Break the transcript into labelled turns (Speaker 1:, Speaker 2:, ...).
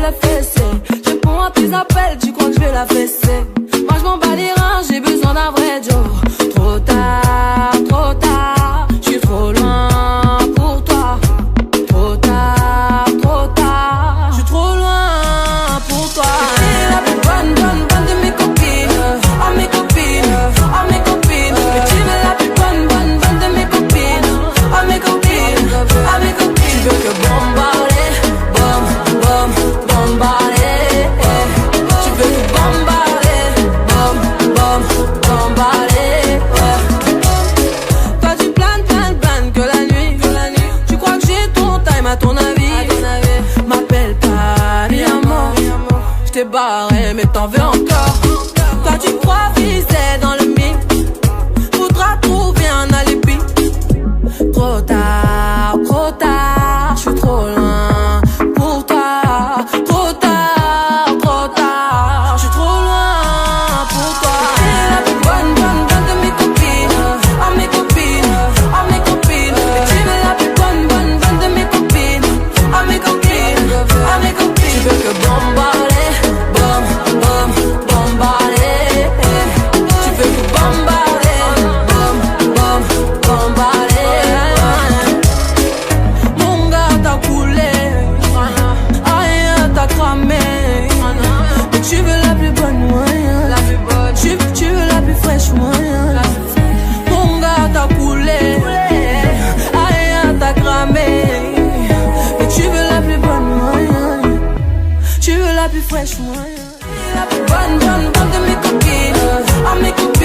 Speaker 1: la fesser. Je réponds à tes appels, tu crois que je vais la fesser. Moi je m'en bats les reins, j'ai besoin d'un vrai Joe. Trop tard, je suis trop loin pour toi. Trop tard, je suis trop loin pour toi. T'es la plus bonne de mes copines. Oh mes copines, oh mes copines. Mais tu veux la plus bonne de mes copines. Oh mes copines, oh mes copines. Tu veux que bombarder, bombarder. Tu veux que bombarder, bombarder. Toi tu planes que la nuit. Tu crois que j'ai ton time à ton avis. M'appelle pas mi amor. J't'ai barré mais t'en veux encore. Toi tu crois viser dans le mille. Faudra trouver un alibi. Trop tard, je suis trop loin pour toi. Trop tard, je suis trop loin pour toi. T'es la plus bonne de mes copines. Oh mes copines, oh mes copines. Et tu veux la plus bonne de mes copines. Oh mes copines, oh mes copines. Tu veux que bombarder, bombarder. Tu veux que bombarder, bombarder. Mon gars t'as coulé, rien t'as cramé. Mais tu veux la plus bonne moyen. Tu veux la plus fraîche moyen. Mon gars t'as coulé, rien t'as cramé. Mais tu veux la plus bonne moyen. Tu veux la plus fraîche moyen. La plus bonne de mes copines. Oh mes copines.